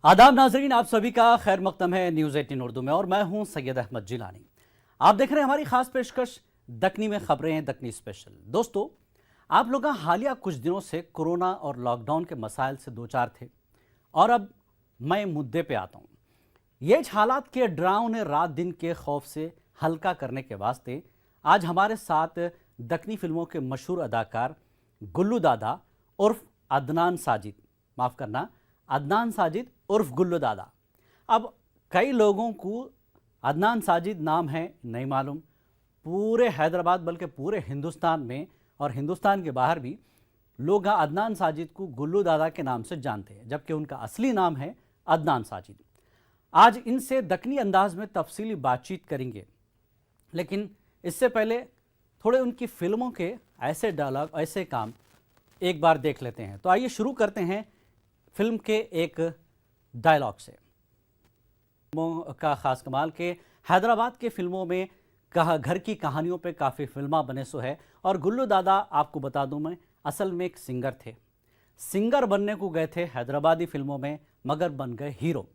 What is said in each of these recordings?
आदाब नाजरीन, आप सभी का खैर मकदम है न्यूज़ 18 उर्दू में और मैं हूं सैयद अहमद जिलानी। आप देख रहे हैं हमारी खास पेशकश दक्नी में खबरें, दक्नी स्पेशल। दोस्तों, आप लोग हालिया कुछ दिनों से कोरोना और लॉकडाउन के मसाइल से दो चार थे और अब मैं मुद्दे पे आता हूं। ये हालात के डरावने रात दिन के खौफ से हल्का करने के वास्ते आज हमारे साथ दक्नी फिल्मों के मशहूर अदाकार गुल्लू दादा उर्फ अदनान साजिद, माफ़ करना, अदनान साजिद उर्फ गुल्लू दादा। अब कई लोगों को अदनान साजिद नाम है नहीं मालूम, पूरे हैदराबाद बल्कि पूरे हिंदुस्तान में और हिंदुस्तान के बाहर भी लोग अदनान साजिद को गुल्लू दादा के नाम से जानते हैं, जबकि उनका असली नाम है अदनान साजिद। आज इनसे दक्नी अंदाज में तफसीली बातचीत करेंगे, लेकिन इससे पहले थोड़े उनकी फिल्मों के ऐसे डायलॉग, ऐसे काम एक बार देख लेते हैं। तो आइए शुरू करते हैं फिल्म के एक डायलॉग से। का खास कमाल के हैदराबाद के फिल्मों में घर की कहानियों पे काफ़ी फिल्मा बने सो है। और गुल्लू दादा, आपको बता दूं, मैं असल में एक सिंगर थे। सिंगर बनने को गए थे हैदराबादी फिल्मों में, मगर बन गए हीरो।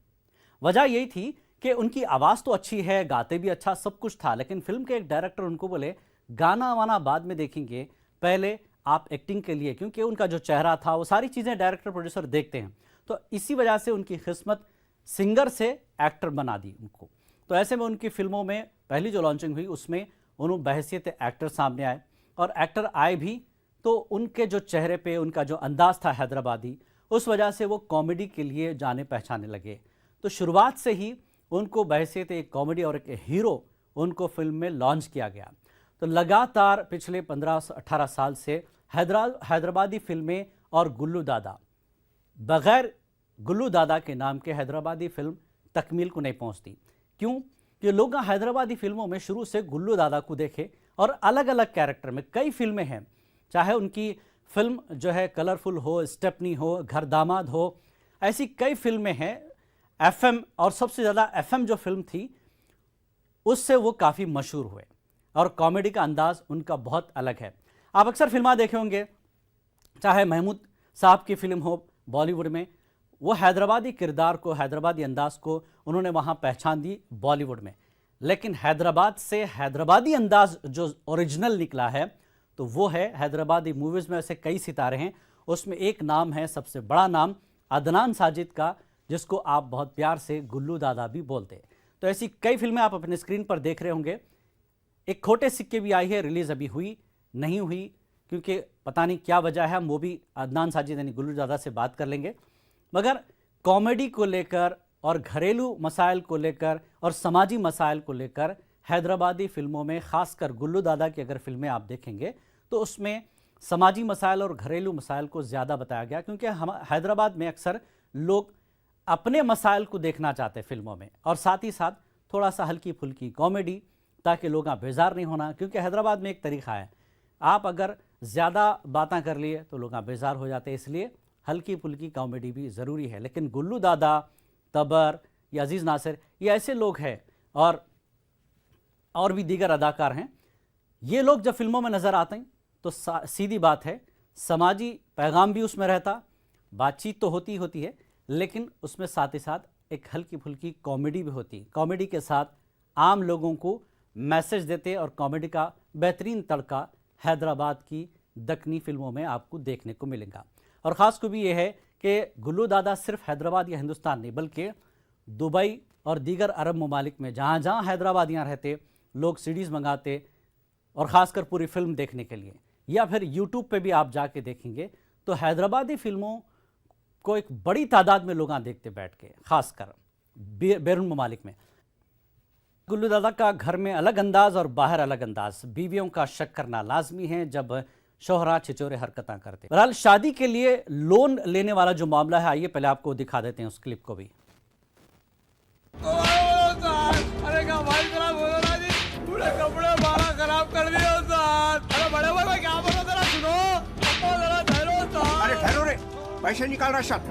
वजह यही थी कि उनकी आवाज़ तो अच्छी है, गाते भी अच्छा, सब कुछ था, लेकिन फिल्म के एक डायरेक्टर उनको बोले गाना वाना बाद में देखेंगे, पहले आप एक्टिंग के लिए, क्योंकि उनका जो चेहरा था वो सारी चीज़ें डायरेक्टर प्रोड्यूसर देखते हैं। तो इसी वजह से उनकी किस्मत सिंगर से एक्टर बना दी उनको। तो ऐसे में उनकी फिल्मों में पहली जो लॉन्चिंग हुई उसमें उन्होंने बहैसियत एक्टर सामने आए, और एक्टर आए भी तो उनके जो चेहरे पे उनका जो अंदाज़ था हैदराबादी, उस वजह से वो कॉमेडी के लिए जाने पहचाने लगे। तो शुरुआत से ही उनको बहैसियत एक कॉमेडी और एक हीरो उनको फिल्म में लॉन्च किया गया। तो लगातार पिछले 15-18 साल से हैदराबादी फिल्में और गुल्लू दादा, बग़ैर गुल्लू दादा के नाम के हैदराबादी फिल्म तकमील को नहीं पहुंचती। क्यों? कि लोग हैदराबादी फिल्मों में शुरू से गुल्लू दादा को देखे और अलग अलग कैरेक्टर में कई फिल्में हैं, चाहे उनकी फिल्म जो है कलरफुल हो, स्टेपनी हो, घर दामाद हो, ऐसी कई फिल्में हैं। एफएम, और सबसे ज़्यादा एफएम जो फिल्म थी उससे वो काफ़ी मशहूर हुए, और कॉमेडी का अंदाज़ उनका बहुत अलग है। आप अक्सर फिल्में देखे होंगे, चाहे महमूद साहब की फिल्म हो बॉलीवुड में, वो हैदराबादी किरदार को, हैदराबादी अंदाज को उन्होंने वहाँ पहचान दी बॉलीवुड में। लेकिन हैदराबाद से हैदराबादी अंदाज जो ओरिजिनल निकला है तो वो है हैदराबादी मूवीज़ में। ऐसे कई सितारे हैं, उसमें एक नाम है, सबसे बड़ा नाम, अदनान साजिद का, जिसको आप बहुत प्यार से गुल्लू दादा भी बोलते हैं। तो ऐसी कई फिल्में आप अपने स्क्रीन पर देख रहे होंगे। एक खोटे सिक्के भी आई है, रिलीज़ अभी हुई नहीं हुई, क्योंकि पता नहीं क्या वजह है, हम वो भी अदनान साजिद यानी गुल्लू दादा से बात कर लेंगे। मगर कॉमेडी को लेकर और घरेलू मसाइल को लेकर और समाजी मसाइल को लेकर हैदराबादी फिल्मों में, ख़ासकर गुल्लू दादा की अगर फिल्में आप देखेंगे तो उसमें समाजी मसाइल और घरेलू मसाइल को ज़्यादा बताया गया, क्योंकि हम हैदराबाद में अक्सर लोग अपने मसाइल को देखना चाहते हैं फिल्मों में, और साथ ही साथ थोड़ा सा हल्की फुल्की कॉमेडी, ताकि लोग बेजार नहीं होना। क्योंकि हैदराबाद में एक तरीक़ा है, आप अगर ज़्यादा बातें कर लिए तो लोग बेजार हो जाते हैं, इसलिए हल्की फुल्की कॉमेडी भी ज़रूरी है। लेकिन गुल्लू दादा, तबर या अजीज़ नासिर, ये ऐसे लोग हैं, और भी दीगर अदाकार हैं, ये लोग जब फिल्मों में नज़र आते हैं तो सीधी बात है, समाजी पैगाम भी उसमें रहता, बातचीत तो होती है, लेकिन उसमें साथ ही साथ एक हल्की फुल्की कॉमेडी भी होती। कॉमेडी के साथ आम लोगों को मैसेज देते, और कॉमेडी का बेहतरीन तड़का हैदराबाद की दक्नी फिल्मों में आपको देखने को मिलेगा। और ख़ास को भी ये है कि गुल्लू दादा सिर्फ हैदराबाद या हिंदुस्तान नहीं, बल्कि दुबई और दीगर अरब ममालिक में जहाँ जहाँ हैदराबादियाँ रहते, लोग सीडीज़ मंगाते, और ख़ासकर पूरी फिल्म देखने के लिए, या फिर यूट्यूब पे भी आप जाके देखेंगे तो हैदराबादी फिल्मों को एक बड़ी तादाद में लोग देखते बैठ के, ख़ासकर बैरून ममालिक में। गुल्लू दादा का घर में अलग अंदाज और बाहर अलग अंदाज, बीवियों का शक करना लाजमी है जब शोहरा छिचोरे हरकतें करते। बहरहाल शादी के लिए लोन लेने वाला जो मामला है, आइए पहले आपको दिखा देते हैं उस क्लिप को भी। अरे क्या भाई खराब हो रहा जी, पूरे कपड़े बारह खराब कर दिए उस्ताद। अरे बड़े भाई मैं क्या बोला, जरा सुनो, जरा ठहरो उस्ताद। अरे ठहरो रे, पैसे निकाल रहा शक।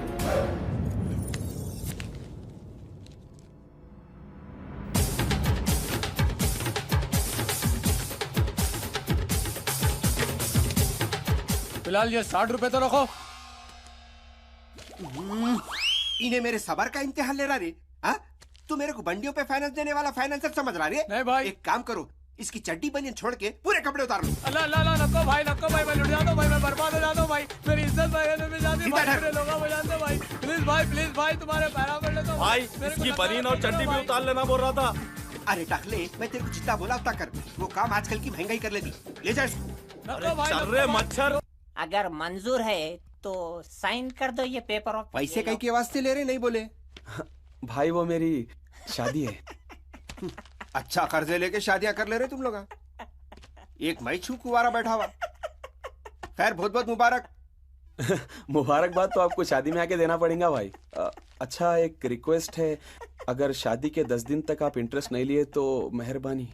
फिलहाल ये 60 रुपए तो रखो। इन्हें मेरे सबर का इम्तिहान ले रहा रे। हाँ, तू मेरे को बंडियों पे फाइनेंस देने वाला फाइनेंसर समझ रहा रे? नहीं भाई। एक काम करो, इसकी चड्डी बनियान छोड़ के पूरे कपड़े उतार लो। अल्लाह अल्लाह अल्लाह, नको भाई मैं लुट जाता हूँ भाई, मैं बर्बाद हो जाता हूँ भाई, मेरी इज्जत भाई में जाती है भाई, इधर। मेरे लोगों में जाते भाई, प्लीज भाई तुम्हारे पैरा पड़ लेता हूँ भाई मेरे को इसकी धक्का बनीन मत और दो चड्डी भी भाई। उतार लेना बोल रहा था। अरे टकले, मैं तेरे को जितना बोला उतना कर। वो काम आजकल की महंगाई कर लेती। ले जा इसको। नको भाई, चल नको रे भाई। मच्छर। अगर मंजूर है तो साइन कर दो ये पेपर और पैसे कई के वास्ते ले रहे नहीं बोले? भाई वो मेरी शादी है। अच्छा कर्जे लेके शादियां कर ले रहे तुम लोग। एक मैं छू कुवारा बैठा हुआ। खैर बहुत बहुत मुबारक। मुबारकबाद तो आपको शादी में आके देना पड़ेगा भाई। अच्छा एक रिक्वेस्ट है, अगर शादी के 10 दिन तक आप इंटरेस्ट नहीं लिए तो मेहरबानी।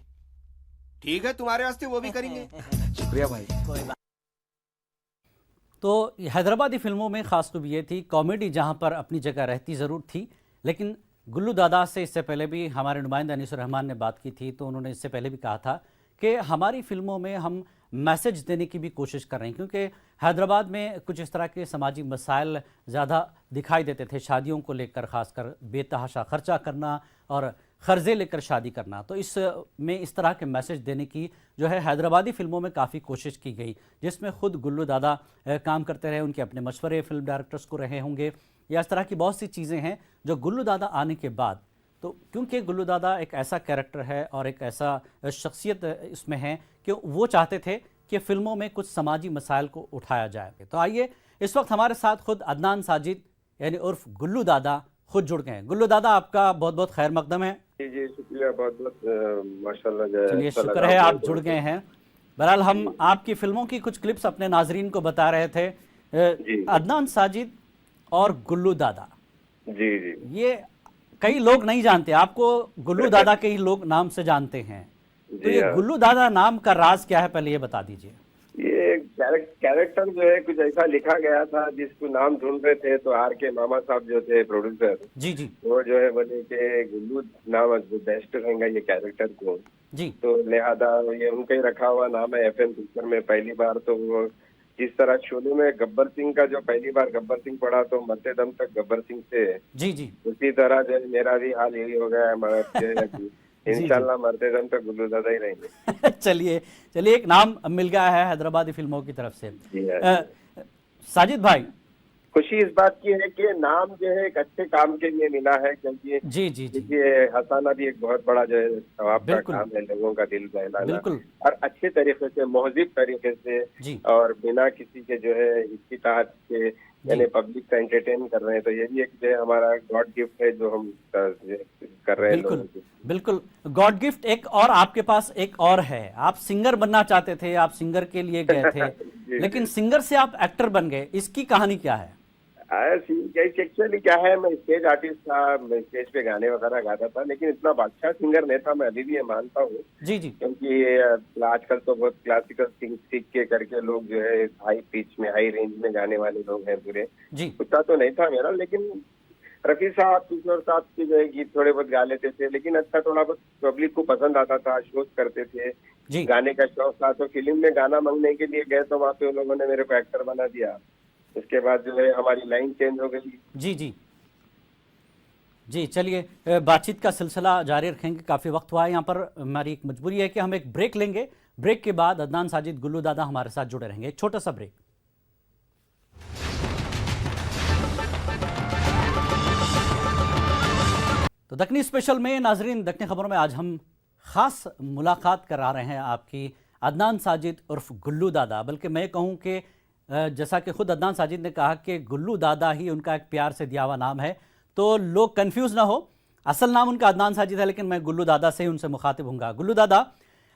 ठीक है, तुम्हारे वास्ते वो भी करेंगे। शुक्रिया भाई। तो हैदराबादी फिल्मों में ख़ास खूबी ये थी, कॉमेडी जहाँ पर अपनी जगह रहती ज़रूर थी, लेकिन गुल्लू दादा से इससे पहले भी हमारे नुमाइंदा अनीसुर रहमान ने बात की थी, तो उन्होंने इससे पहले भी कहा था कि हमारी फिल्मों में हम मैसेज देने की भी कोशिश कर रहे हैं, क्योंकि हैदराबाद में कुछ इस तरह के समाजी मसाइल ज़्यादा दिखाई देते थे, शादियों को लेकर ख़ासकर बेतहाशा खर्चा करना और कर्जे लेकर शादी करना। तो इस में इस तरह के मैसेज देने की जो है हैदराबादी फिल्मों में काफ़ी कोशिश की गई, जिसमें ख़ुद गुल्लू दादा काम करते रहे, उनके अपने मशवरे फिल्म डायरेक्टर्स को रहे होंगे, या इस तरह की बहुत सी चीज़ें हैं जो गुल्लू दादा आने के बाद, तो क्योंकि गुल्लू दादा एक ऐसा कैरेक्टर है और एक ऐसा शख्सियत इसमें है कि वो चाहते थे कि फ़िल्मों में कुछ समाजी मसाइल को उठाया जाए। तो आइए, इस वक्त हमारे साथ खुद अदनान साजिद यानी उर्फ गुल्लू दादा खुद जुड़ गए हैं। गुल्लू दादा, आपका बहुत बहुत खैर मकदम है। जी शुक्रिया, बहुत बहुत माशाल्लाह। चलिए, शुक्र है आप जुड़ गए हैं। बहरहाल हम आपकी फिल्मों की कुछ क्लिप्स अपने नाजरीन को बता रहे थे। अदनान साजिद और गुल्लू दादा, जी जी, ये कई लोग नहीं जानते, आपको गुल्लू दादा के ही लोग नाम से जानते हैं। तो ये गुल्लू दादा नाम का राज क्या है, पहले ये बता दीजिए। ये कैरेक्टर जो है कुछ ऐसा लिखा गया था जिसको नाम ढूंढ रहे थे, तो आर के मामा साहब जो थे प्रोड्यूसर, जी जी, वो जो है बोले कि गुल्लू नाम बेस्ट रहेगा ये कैरेक्टर को, जी तो लिहाजा ये उनका ही रखा हुआ नाम है। FM पिक्चर में पहली बार तो वो जिस तरह शोले में गब्बर सिंह का जो पहली बार गब्बर सिंह पढ़ा तो मरते दम तक गब्बर सिंह से, जी जी, उसी तरह जो है मेरा भी हाल यही हो गया है। इंशाल्लाह मरते दम तक गुल्लू दादा ही रहेंगे। चलिए चलिए, एक नाम मिल गया है हैदराबादी फिल्मों की तरफ से। जी हाँ। साजिद भाई, खुशी इस बात की है कि नाम जो है एक अच्छे काम के लिए मिला है, क्योंकि जी जी जी, देखिए हंसाना भी एक बहुत बड़ा जो है सवाब का बिल्कुल। काम है, लोगों का दिल बहलाना, बिल्कुल। और अच्छे तरीके से महजिब तरीके से जी और बिना किसी के जो है इत्तिताअत के यानी पब्लिक का एंटरटेन कर रहे हैं। तो ये भी एक जो है हमारा गॉड गिफ्ट है जो हम कर रहे हैं लोगों बिल्कुल को। बिल्कुल, गॉड गिफ्ट। एक और आपके पास एक और है, आप सिंगर बनना चाहते थे, आप सिंगर के लिए गए थे जी, लेकिन सिंगर से आप एक्टर बन गए, इसकी कहानी क्या है? एक्चुअली क्या है, मैं स्टेज आर्टिस्ट था, मैं स्टेज पे गाने वगैरह गाता था, लेकिन इतना अच्छा सिंगर नहीं था। मैं अभी भी ये मानता हूँ, जी जी, क्योंकि आजकल तो बहुत क्लासिकल सीख के करके लोग जो है हाई पिच में हाई रेंज में गाने वाले लोग हैं पूरे, जी उतना तो नहीं था मेरा। लेकिन रफी साहब, किशोर साहब के जो है गीत थोड़े बहुत गा लेते थे, लेकिन अच्छा थोड़ा बहुत पब्लिक को पसंद आता था, शोज करते थे, जी, गाने का शौक था। तो फिल्म में गाना मांगने के लिए गए तो वहाँ पे उन लोगों ने मेरे को एक्टर बना दिया। उसके बाद जो है हमारी लाइन चेंज हो गई। जी जी जी, चलिए बातचीत का सिलसिला जारी रखेंगे, काफ़ी वक्त हुआ है। यहाँ पर हमारी एक मजबूरी है कि हम एक ब्रेक लेंगे, ब्रेक के बाद अदनान साजिद, गुल्लू दादा हमारे साथ जुड़े रहेंगे। एक छोटा सा ब्रेक। तो दक्कनी स्पेशल में नाजरीन, दक्कनी खबरों में आज हम ख़ास मुलाकात करा रहे हैं आपकी अदनान साजिद उर्फ गुल्लू दादा, बल्कि मैं कहूँ कि जैसा कि खुद अदनान साजिद ने कहा कि गुल्लू दादा ही उनका एक प्यार से दिया हुआ नाम है, तो लोग कंफ्यूज ना हो, असल नाम उनका अदनान साजिद है, लेकिन मैं गुल्लू दादा से ही उनसे मुखातिब हूँगा। गुल्लू दादा,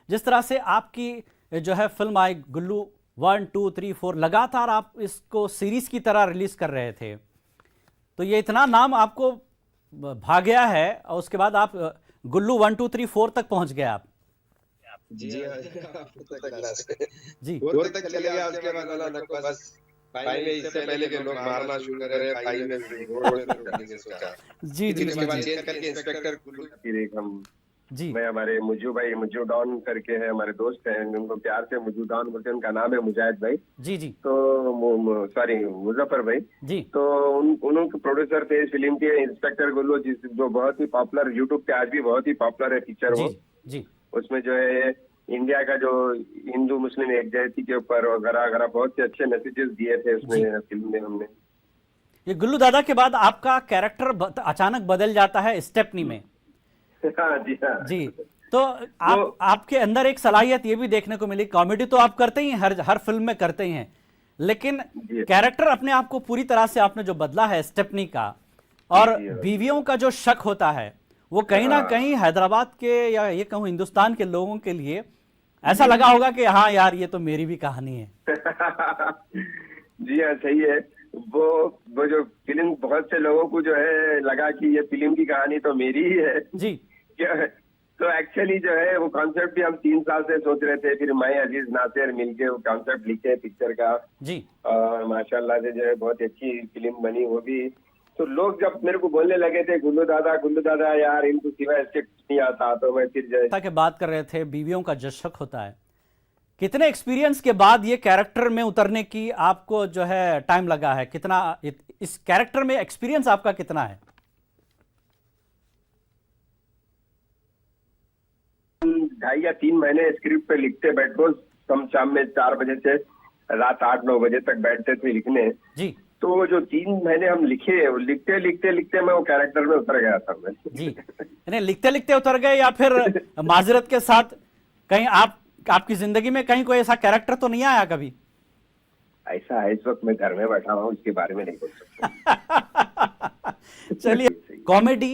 जिस तरह से आपकी जो है फिल्म आई गुल्लू 1, 2, 3, 4, लगातार आप इसको सीरीज़ की तरह रिलीज़ कर रहे थे, तो ये इतना नाम आपको भाग गया है और उसके बाद आप गुल्लू 1, 2, 3, 4 तक पहुँच गए आप। जी जी फोर तक चले गया, उसके बाद वाला नको बस फाइव में इससे पहले के लोग मारना शुरू करे, फाइव में रोड पे करने सोचा। जी जी फिर उसके बाद जी, चेंज करके इंस्पेक्टर गुल्लू फिर एक हम जी मैं हमारे मुज्जू डॉन करके है, हमारे दोस्त हैं, उनको प्यार से मुज्जू डॉन बोलते हैं, उनका नाम है मुजाहिद भाई। जी जी तो सॉरी मुजफ्फर भाई। जी तो उनके प्रोड्यूसर थे इस फिल्म के, इंस्पेक्टर गुल्लू, जो बहुत ही पॉपुलर यूट्यूब पे आज भी बहुत ही पॉपुलर है पिक्चर जी वो। जी उसमें जो है इंडिया का जो हिंदू मुस्लिम एकजहती के ऊपर वगैरह वगैरह बहुत से अच्छे मैसेजेस दिए थे उसमें फिल्म में हमने। ये गुल्लू दादा के बाद आपका कैरेक्टर अचानक बदल जाता है स्टेपनी में। हाँ जी हाँ जी तो आपके अंदर एक सलाहियत ये भी देखने को मिली, कॉमेडी तो आप करते ही हैं, हर फिल्म में करते ही हैं, लेकिन जी। कैरेक्टर अपने आप को पूरी तरह से आपने जो बदला है स्टेपनी का, और जी। बीवियों का जो शक होता है वो कहीं ना कहीं हैदराबाद के या ये कहूँ हिंदुस्तान के लोगों के लिए ऐसा लगा होगा कि हाँ यार ये तो मेरी भी कहानी है। जी हाँ सही है। वो जो फिल्म बहुत से लोगों को जो है लगा कि ये फिल्म की कहानी तो मेरी ही है। जी तो एक्चुअली जो है वो कॉन्सेप्ट भी हम 3 साल से सोच रहे थे, फिर मैं अजीज नासिर मिलके वो कॉन्सेप्ट लिखे पिक्चर का, जी और माशाल्लाह से जो है बहुत अच्छी फिल्म बनी वो भी। तो लोग जब मेरे को बोलने लगे थे गुल्लू दादा यार इनको सिवाय इसके कुछ नहीं आता, तो मैं फिर जो है के बात कर रहे थे बीवियों का जो शक होता है, कितने एक्सपीरियंस के बाद ये कैरेक्टर में उतरने की आपको जो है टाइम लगा है, कितना इस कैरेक्टर में एक्सपीरियंस आपका कितना है? 2.5 या 3 महीने स्क्रिप्ट पे लिखते बैठो, हम शाम में 4 बजे से रात 8-9 बजे तक बैठते थे लिखने। जी तो जो 3 महीने हम लिखे, लिखते मैं वो कैरेक्टर में उतर गया था मैं। जी यानी लिखते लिखते उतर गए, या फिर माजरत के साथ कहीं आपकी जिंदगी में कहीं कोई ऐसा कैरेक्टर तो नहीं आया कभी? ऐसा है, इस वक्त मैं घर में बैठा हूँ, इसके बारे में नहीं बोल सकता। चलिए, कॉमेडी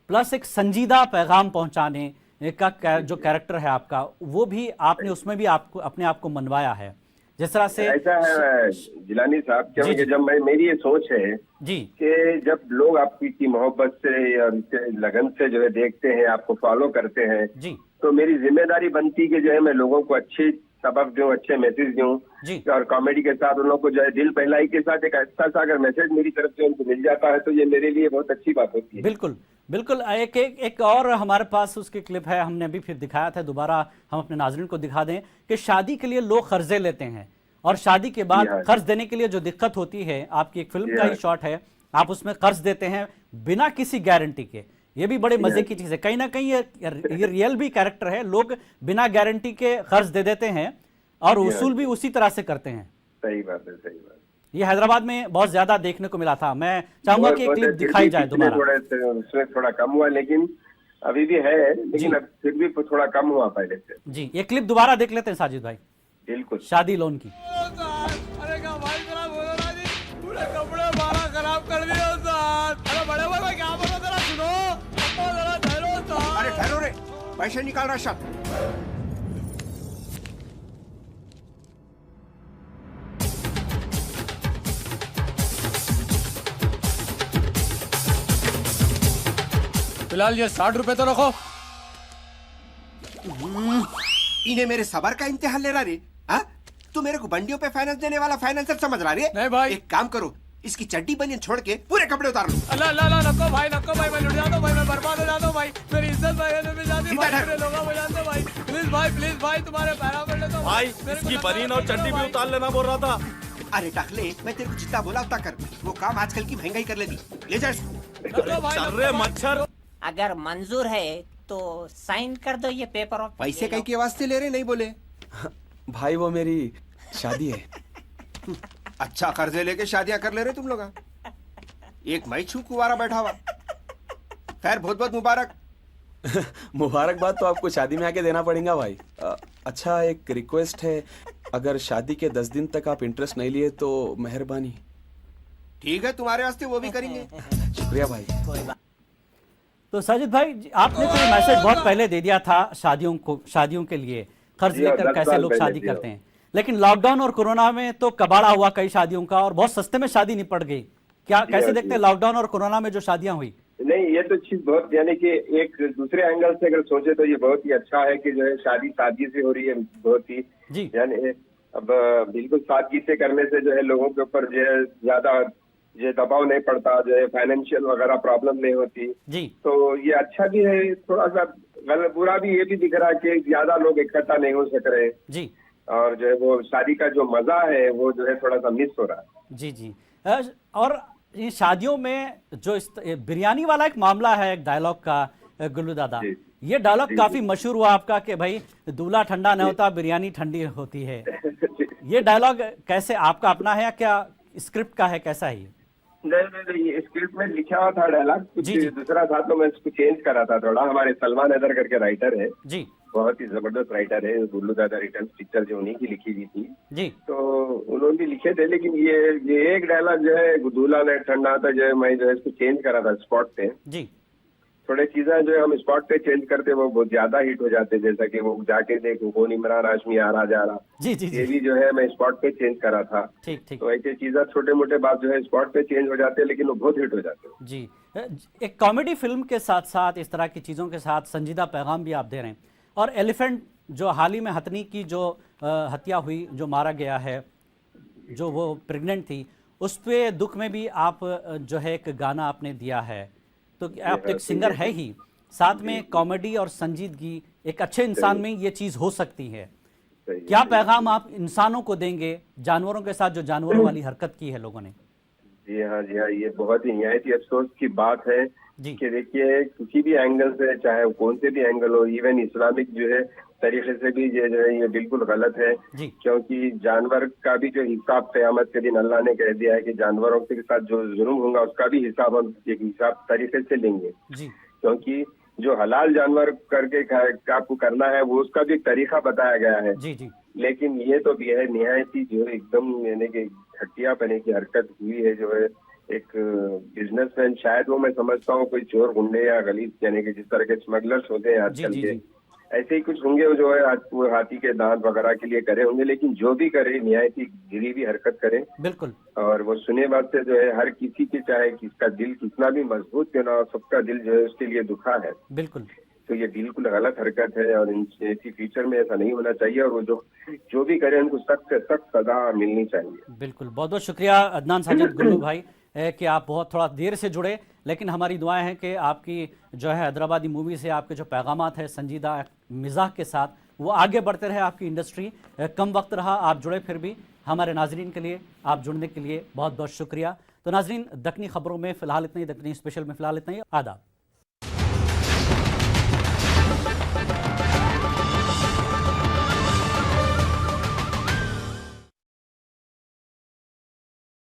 प्लस एक संजीदा पैगाम पहुंचाने का जो कैरेक्टर है आपका, वो भी आपने उसमें भी आपको अपने आप को मनवाया है, जिस तरह से ऐसा है जिलानी साहब, क्योंकि जब मेरी ये सोच है जी कि जब लोग आपकी मोहब्बत से या उनके लगन से जो है देखते हैं, आपको फॉलो करते हैं, जी तो मेरी जिम्मेदारी बनती कि जो है मैं लोगों को अच्छे सबक दूं, अच्छे मैसेज दूं, जी और कॉमेडी के साथ उन लोगों को जो है दिल बहलाई के साथ एक अच्छा सा अगर मैसेज मेरी तरफ से उनको मिल जाता है तो ये मेरे लिए बहुत अच्छी बात होती है। बिल्कुल बिल्कुल। एक और हमारे पास उसकी क्लिप है, हमने अभी फिर दिखाया था, दोबारा हम अपने नाज़रीन को दिखा दें कि शादी के लिए लोग कर्जे लेते हैं और शादी के बाद कर्ज देने के लिए जो दिक्कत होती है, आपकी एक फिल्म का ही शॉट है, आप उसमें कर्ज देते हैं बिना किसी गारंटी के। ये भी बड़े मजे की चीज है, कहीं ना कहीं ये रियल भी कैरेक्टर है, लोग बिना गारंटी के कर्ज दे देते हैं और वसूल भी उसी तरह से करते हैं। सही बात है, सही बात। ये हैदराबाद में बहुत ज्यादा देखने को मिला था। मैं चाहूंगा कि क्लिप दिखाई जाए दोबारा। उसमें थोड़ा कम हुआ, लेकिन अभी भी है, लेकिन अब फिर भी थोड़ा कम हुआ पहले से। जी, ये क्लिप दोबारा देख लेते हैं साजिद भाई। बिल्कुल। शादी लोन की। अरे क्या भाई जरा बोलो ना जी, पूरे कपड़े बारह खराब कर दिए साहब। अरे बड़े भाई मैं क्या बोलो जरा सुनो, जरा ठहरो साहब। अरे ठहरो रे, पैसे निकाल रहा शक। फिलहाल ये 60 रुपए तो रखो। इन्हें मेरे सबर का इम्तिहान ले रहा रे? हाँ? तू मेरे को बंडियों पे फाइनेंस देने वाला फाइनेंसर समझ रहा रे? नहीं भाई। एक काम करो, इसकी चड्डी बनियान छोड़ के पूरे कपड़े उतार लो। अल्लाह अल्लाह अल्लाह, नको भाई मैं लुट जाता हूँ भाई, मैं बर्बाद हो जाता हूँ भाई, मेरी इज्जत भाई में जाती भाई, मेरे लोगों में जानते भाई, प्लीज भाई तुम्हारे पैरा पड़ लेता हूँ भाई। इसकी बनीन और चड्डी भी उतार लेना बोल रहा था। अरे टकले, मैं तेरे को जितना बोला उतना कर, वो काम आजकल की महंगाई कर लेनी। ले जा इसको। चल रहे मच्छर। अगर मंजूर है तो साइन कर दो ये पेपर और पैसे कहीं की आवाज से ले रहे, नहीं बोले? भाई वो मेरी शादी है। अच्छा कर्जे लेके शादियां कर ले रहे तुम लोग? एक मैं छू कुवारा बैठा हुआ। खैर बहुत बहुत मुबारक। मुबारकबाद तो आपको शादी में आके देना पड़ेगा भाई। अच्छा एक रिक्वेस्ट है, अगर शादी के 10 दिन तक आप इंटरेस्ट नहीं लिए तो मेहरबानी। ठीक है, तुम्हारे वास्ते वो भी करेंगे। शुक्रिया भाई। तो साजिद भाई, आपने तो मैसेज बहुत पहले दे दिया था शादियों के लिए कर्ज लेकर कैसे लोग शादी करते हैं, लेकिन लॉकडाउन और कोरोना में तो कबाड़ा हुआ कई शादियों का और बहुत सस्ते में शादी निपट गई। क्या कैसे देखते हैं लॉकडाउन और कोरोना में जो शादियां हुई? नहीं, ये तो चीज बहुत, यानी कि एक दूसरे एंगल से अगर सोचे तो ये बहुत ही अच्छा है कि जो है शादी सादगी से हो रही है, बहुत ही जी। यानी अब बिल्कुल सादगी से करने से जो है लोगों के ऊपर जो है ज्यादा जो दबाव नहीं पड़ता, जो है फाइनेंशियल वगैरह प्रॉब्लम नहीं होती। जी तो ये अच्छा भी है, थोड़ा सा गलत बुरा भी ये भी दिख रहा है कि ज्यादा लोग इकट्ठा नहीं हो सक रहे, जी और जो है वो शादी का जो मजा है वो जो है थोड़ा सा मिस हो रहा है। जी जी और ये शादियों में जो बिरयानी वाला एक मामला है, एक डायलॉग का, गुल्लू दादा, जी। ये डायलॉग जी, काफी जी। मशहूर हुआ आपका कि भाई दूल्हा ठंडा नहीं होता, बिरयानी ठंडी होती है। ये डायलॉग कैसे आपका अपना है या क्या स्क्रिप्ट का है, कैसा है ये? नहीं, ये स्क्रिप्ट में लिखा हुआ था डायलॉग, कुछ जी, जी। दूसरा था तो मैं इसको चेंज करा था थोड़ा। हमारे सलमान हैदर करके राइटर है, जी बहुत ही जबरदस्त राइटर है, गुल्लू दादा रिटर्न्स पिक्चर जो उन्हीं की लिखी हुई थी, जी तो उन्होंने भी लिखे थे। लेकिन ये एक डायलॉग जो है दूल्हा ने ठंडा था, जो है मैं जो है इसको चेंज करा था स्पॉट पे। जी थोड़े चीजें जो है हम स्पॉट पे चेंज करते वो बहुत ज्यादा हिट हो जाते, जैसा कि वो जाके देखो कौन इमरान हाशमी आ रहा जा रहा, जी जी ये जी भी जो है मैं स्पॉट पे चेंज करा था। ठीक ठीक तो ऐसी चीजें छोटे मोटे बात जो है स्पॉट पे चेंज हो जाते हैं, लेकिन वो बहुत हिट हो जाते हैं। जी एक कॉमेडी फिल्म के साथ साथ इस तरह की चीज़ों के साथ संजीदा पैगाम भी आप दे रहे हैं। और एलिफेंट जो हाल ही में हथनी की जो हत्या हुई, जो मारा गया है, जो वो प्रेग्नेंट थी, उस पे दुख में भी आप जो है एक गाना आपने दिया है। तो आप तो एक सिंगर है ही, साथ में कॉमेडी और संजीदगी, एक अच्छे इंसान में ये चीज़ हो सकती है। सही है। क्या पैगाम आप इंसानों को देंगे जानवरों के साथ, जो जानवरों वाली हरकत की है लोगों ने? जी हाँ, ये बहुत ही निहायत ही अफसोस की बात है जी कि देखिए किसी भी एंगल से, चाहे कौन से भी एंगल हो, इवन इस्लामिक जो है तरीके से भी जो है ये बिल्कुल गलत है। जी क्योंकि जानवर का भी जो हिसाब क़यामत के दिन अल्लाह ने कह दिया है कि जानवरों के साथ जो जुल्म होगा उसका भी हिसाब हम एक हिसाब तरीके से लेंगे। जी क्योंकि जो हलाल जानवर करके आपको करना है वो उसका भी तरीका बताया गया है। जी जी लेकिन ये तो भी है निहायत ही जो है एकदम यानी कि घटिया पने की हरकत हुई है। जो है एक बिजनेसमैन, शायद वो मैं समझता हूँ कोई चोर गुंडे या गलीज यानी कि जिस तरह के स्मगलर्स होते हैं जी आजकल जी के, जी ऐसे ही कुछ होंगे जो है आज वो हाथी के दांत वगैरह के लिए करे होंगे। लेकिन जो भी करे निहायत ही गिरी भी हरकत करे, बिल्कुल और वो सुने बात से जो है हर किसी के, चाहे किसका दिल कितना भी मजबूत क्यों ना हो, सबका दिल जो है उसके लिए दुखा है। बिल्कुल तो ये बिल्कुल गलत हरकत है और ऐसी फ्यूचर में ऐसा नहीं होना चाहिए। और वो जो भी करे उनको सख्त से सख्त सजा मिलनी चाहिए। बिल्कुल। बहुत बहुत शुक्रिया अदनान साजिद गुल्लू भाई कि आप बहुत थोड़ा देर से जुड़े, लेकिन हमारी दुआएं हैं कि आपकी जो है हैदराबादी मूवी से आपके जो पैगामात है संजीदा मिजाह के साथ, वो आगे बढ़ते रहे। आपकी इंडस्ट्री कम वक्त रहा, आप जुड़े, फिर भी हमारे नाजरीन के लिए आप जुड़ने के लिए बहुत बहुत शुक्रिया। तो नाजरीन, दक्कनी खबरों में फ़िलहाल इतना ही, दक्कनी स्पेशल में फ़िलहाल इतना ही। आदाब।